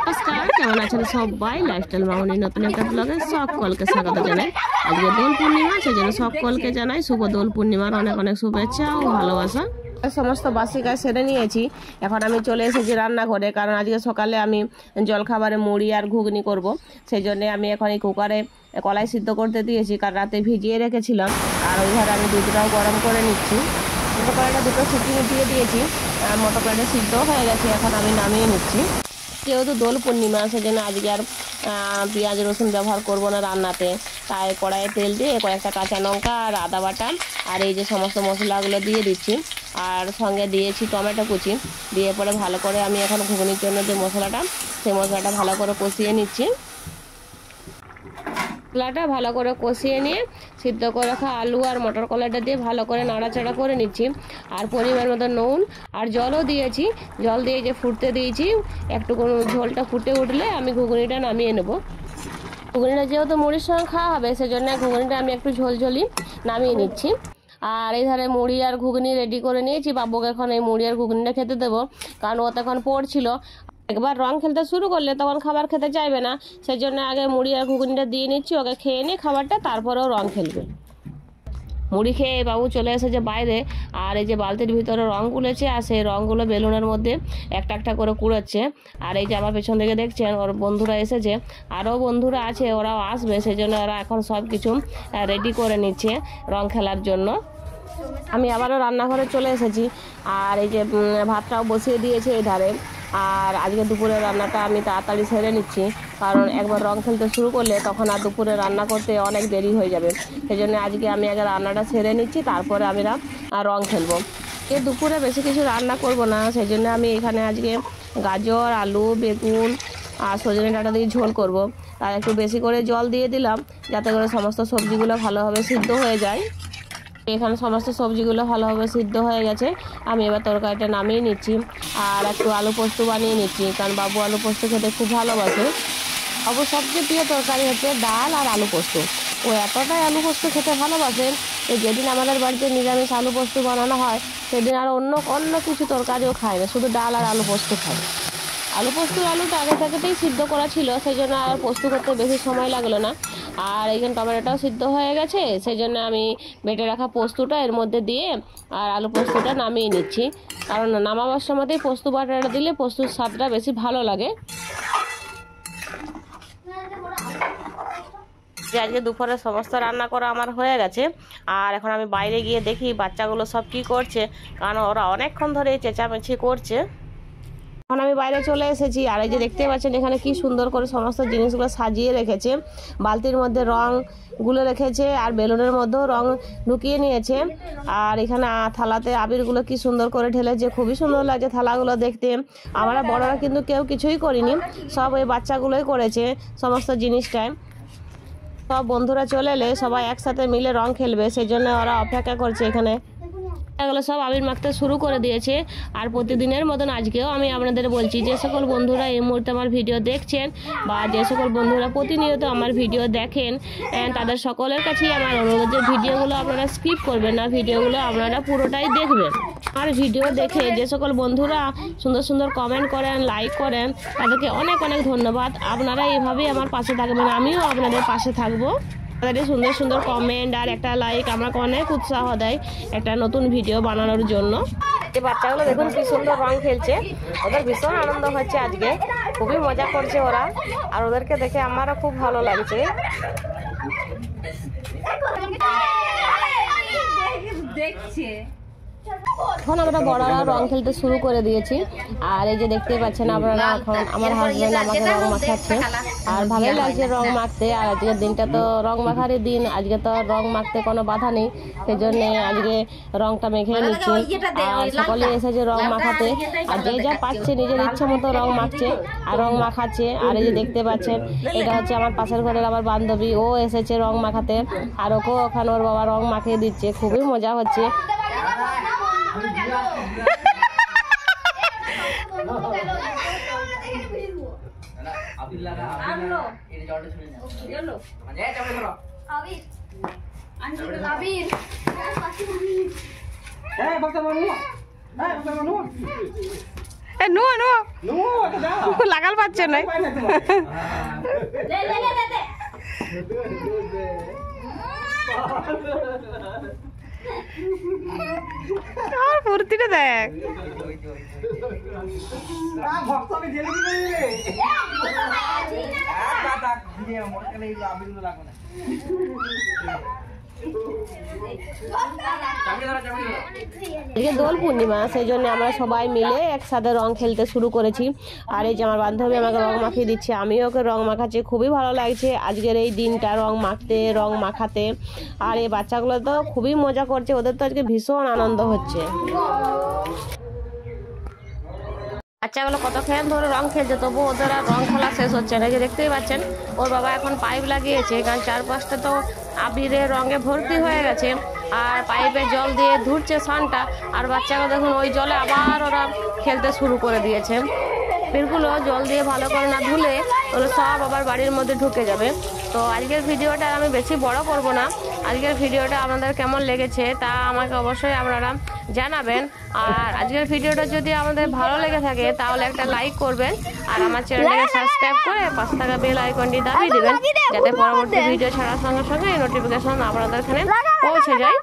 নমস্কার, কেমন আছেন সবাই? লাইফস্টাইল মামনি নতুন একটা ব্লগে সকলকে স্বাগত জানাই। আজকে দোল পূর্ণিমা, সেজন্য সকলকে জানাই শুভ দোল পূর্ণিমার অনেক অনেক শুভেচ্ছা ও ভালোবাসা। সমস্ত বাসি কাজ সেরে নিয়েছি। এখন আমি চলে এসেছি রান্নাঘরে, কারণ আজকে সকালে আমি জলখাবারে মুড়ি আর ঘুগনি করব। সেই জন্যে আমি এখন এই কুকারে কলাই সিদ্ধ করতে দিয়েছি, কারণ রাতে ভিজিয়ে রেখেছিলাম। আর ওই ধারে আমি দুধটাও গরম করে নিচ্ছি। মটর কলাইটা দুটো সিটি দিয়ে দিয়েছি, মটর কলাইটা সিদ্ধ হয়ে গেছে। এখন আমি নামিয়ে নিচ্ছি। যেহেতু দোল পূর্ণিমা, সেজন্য আজকে আর পেঁয়াজ রসুন ব্যবহার করব না রান্নাতে। তাই কড়াইয়ে তেল দিয়ে কয়েকটা কাঁচা লঙ্কা আর আদা বাটা আর এই যে সমস্ত মশলাগুলো দিয়ে দিচ্ছি। আর সঙ্গে দিয়েছি টমেটো কুচি, দিয়ে পরে ভালো করে আমি এখন ঘুগনির জন্য যে মশলাটা, সেই মশলাটা ভালো করে কষিয়ে নিচ্ছি। মশলাটা ভালো করে কষিয়ে নিয়ে সিদ্ধ করে রাখা আলু আর মটর কলাইটা দিয়ে ভালো করে নাড়াচাড়া করে নিচ্ছি। আর পরিমাণ মতো নুন আর জলও দিয়েছি। জল দিয়ে যে ফুটতে দিয়েছি, একটু ঝোলটা ফুটে উঠলে আমি ঘুগনিটা নামিয়ে নেব। ঘুগনিটা যেহেতু মুড়ির সঙ্গে খাওয়া হবে, সেজন্য ঘুগনিটা আমি একটু ঝোলঝোলি নামিয়ে নিচ্ছি। আর এই ধারে মুড়ি আর ঘুগনি রেডি করে নিয়েছি। বাবুকে এখন এই মুড়ি আর ঘুগনিটা খেতে দেবো, কারণ ও তখন পড়ছিল। একবার রং খেলতে শুরু করলে তখন খাবার খেতে চাইবে না, সেই জন্য আগে মুড়ি আর ঘুগনিটা দিয়ে নিচ্ছি। ওকে খেয়ে নিয়ে খাবারটা, তারপরেও রং খেলবে। মুড়ি খেয়ে বাবু চলে এসেছে বাইরে, আর এই যে বালতির ভিতরে রং গুলেছে, আর সেই রঙগুলো বেলুনের মধ্যে একটা একটা করে কুড়োচ্ছে। আর এই যে আমার পেছন থেকে দেখছেন ওর বন্ধুরা এসেছে, আরও বন্ধুরা আছে, ওরাও আসবে। সেই জন্য ওরা এখন সব কিছু রেডি করে নিচ্ছে রং খেলার জন্য। আমি আবারও রান্নাঘরে চলে এসেছি, আর এই যে ভাতটাও বসিয়ে দিয়েছি এই ধারে। আর আজকে দুপুরে রান্নাটা আমি তাড়াতাড়ি সেরে নিচ্ছি, কারণ একবার রং খেলতে শুরু করলে তখন আর দুপুরে রান্না করতে অনেক দেরি হয়ে যাবে। সেই জন্য আজকে আমি আগে রান্নাটা সেরে নিচ্ছি, তারপরে আমি রং খেলবো। দুপুরে বেশি কিছু রান্না করব না, সেই জন্য আমি এখানে আজকে গাজর, আলু, বেগুন আর সজনে ডাঁটা দিয়ে ঝোল করব। তার একটু বেশি করে জল দিয়ে দিলাম, যাতে করে সমস্ত সবজিগুলো ভালোভাবে সিদ্ধ হয়ে যায়। এখানে সমস্ত সবজিগুলো ভালোভাবে সিদ্ধ হয়ে গেছে। আমি এবার তরকারিটা নামিয়ে নিচ্ছি, আর একটু আলু পোস্ত বানিয়ে নিচ্ছি, কারণ বাবু আলু পোস্ত খেতে খুব ভালোবাসে। বাবুর সবচেয়ে প্রিয় তরকারি হচ্ছে ডাল আর আলু পোস্ত। ও এতটাই আলু পোস্ত খেতে ভালোবাসেন যে যেদিন আমাদের বাড়িতে নিরামিষ আলু পোস্ত বানানো হয়, সেদিন আর অন্য কিছু তরকারিও খায় না, শুধু ডাল আর আলু পোস্ত খায়। আলু পোস্ত আলুটা আগে থেকেই সিদ্ধ করা ছিল, সেই জন্য আর পোস্ত করতে বেশি সময় লাগলো না। আর এইখানে টমেটোটাও সিদ্ধ হয়ে গেছে, সেই জন্য আমি বেটে রাখা পোস্তটা এর মধ্যে দিয়ে আর আলু পোস্তটা নামিয়ে নিচ্ছি, কারণ নামাবার সময়তেই পোস্ত বাটাটা দিলে পোস্তর স্বাদটা বেশি ভালো লাগে। আজকে দুপুরে সমস্ত রান্না করা আমার হয়ে গেছে। আর এখন আমি বাইরে গিয়ে দেখি বাচ্চাগুলো সব কি করছে, কারণ ওরা অনেকক্ষণ ধরে চেঁচামেচি করছে। এখন আমি বাইরে চলে এসেছি, আর এই যে দেখতে পাচ্ছেন এখানে কি সুন্দর করে সমস্ত জিনিসগুলো সাজিয়ে রেখেছে। বালতির মধ্যে রং গুলো রেখেছে, আর বেলুনের মধ্যেও রং ঢুকিয়ে নিয়েছে। আর এখানে থালাতে আবিরগুলো কি সুন্দর করে ঢেলেছে, খুবই সুন্দর লাগছে থালাগুলো দেখতে। আমরা বড়রা কিন্তু কেউ কিছুই করিনি, সব ওই বাচ্চাগুলোই করেছে সমস্ত জিনিসটায়। সব বন্ধুরা চলে এলে সবাই একসাথে মিলে রং খেলবে, সেই জন্য ওরা অপেক্ষা করছে এখানে। এগুলো সব আবির মাখতে শুরু করে দিয়েছে। আর প্রতিদিনের মতন আজকেও আমি আপনাদের বলছি, যে সকল বন্ধুরা এই মুহূর্তে আমার ভিডিও দেখছেন, বা যে সকল বন্ধুরা প্রতিনিয়ত আমার ভিডিও দেখেন, তাদের সকলের কাছেই আমার অনুরোধ যে ভিডিওগুলো আপনারা স্কিপ করবেন না, ভিডিওগুলো আপনারা পুরোটাই দেখবেন। আর ভিডিও দেখে যে সকল বন্ধুরা সুন্দর সুন্দর কমেন্ট করেন, লাইক করেন, তাদেরকে অনেক অনেক ধন্যবাদ। আপনারা এইভাবেই আমার পাশে থাকবেন, আমিও আপনাদের পাশে থাকবো। তাদের সুন্দর সুন্দর কমেন্ট আর একটা লাইক আমাকে অনেক উৎসাহ দেয় একটা নতুন ভিডিও বানানোর জন্য। এই বাচ্চাগুলো দেখুন কি সুন্দর রং খেলছে, ওদের ভীষণ আনন্দ হচ্ছে আজকে, খুবই মজা করছে ওরা। আর ওদেরকে দেখে আমারও খুব ভালো লাগছে। দেখছে এখন আমরা বড়রা রং খেলতে শুরু করে দিয়েছি। আর এই যে দেখতে পাচ্ছেন আপনারা, এখন আমার হাজব্যান্ড আমাকে রং মাখাচ্ছে, আর ভালোই লাগছে রং মাখতে। আর আজকের দিনটা তো রং মাখারই দিন, আজকে তো রং মাখতে কোনো বাধা নেই, সেই জন্য আজকে রংটা মেখে নিচ্ছি। আর সকলে এসেছে রং মাখাতে, আর যে যা পাচ্ছে নিজের ইচ্ছে মতো রং মাখছে আর রং মাখাচ্ছে। আর এই যে দেখতে পাচ্ছেন, এটা হচ্ছে আমার পাশের ঘরের আমার বান্ধবী, ও এসেছে রং মাখাতে, আর ওকেও ওখানে ওর বাবা রং মাখিয়ে দিচ্ছে, খুবই মজা হচ্ছে। এ নো নো লাগাল পাচ্ছে না আর ফুর্তিটা দেখ দোল পূর্ণিমা, সেই জন্য আমরা সবাই মিলে একসাথে রং খেলতে শুরু করেছি। আর এই যে আমার বান্ধবী আমাকে রং মাখিয়ে দিচ্ছে, আমিও ওকে রং মাখাচ্ছি। খুবই ভালো লাগছে আজকের এই দিনটা, রং মাখতে রং মাখাতে। আর এই বাচ্চাগুলো তো খুবই মজা করছে, ওদের তো আজকে ভীষণ আনন্দ হচ্ছে। বাচ্চাগুলো কতক্ষণ ধরে রং খেলছে, তবু ওদের আর রং খেলা শেষ হচ্ছে না। যে দেখতেই পাচ্ছেন ওর বাবা এখন পাইপ লাগিয়েছে, কারণ চারপাশটা তো আবিরের রঙে ভর্তি হয়ে গেছে। আর পাইপে জল দিয়ে ধুচ্ছে সানটা, আর বাচ্চারা দেখুন ওই জলে আবার ওরা খেলতে শুরু করে দিয়েছে। পিরগুলো জল দিয়ে ভালো করে না ধুলে ওগুলো সব আবার বাড়ির মধ্যে ঢুকে যাবে। তো আজকের ভিডিওটা আমি বেশি বড় করব না। আজকের ভিডিওটা আপনাদের কেমন লেগেছে তা আমাকে অবশ্যই আপনারা জানাবেন। আর আজকের ভিডিওটা যদি আমাদের ভালো লেগে থাকে তাহলে একটা লাইক করবেন, আর আমার চ্যানেলটাকে সাবস্ক্রাইব করে পাশে থাকা বেল আইকনটি দাবিয়ে দেবেন, যাতে পরবর্তী ভিডিও ছাড়ার সঙ্গে সঙ্গে নোটিফিকেশন আপনাদের এখানে পৌঁছে যায়।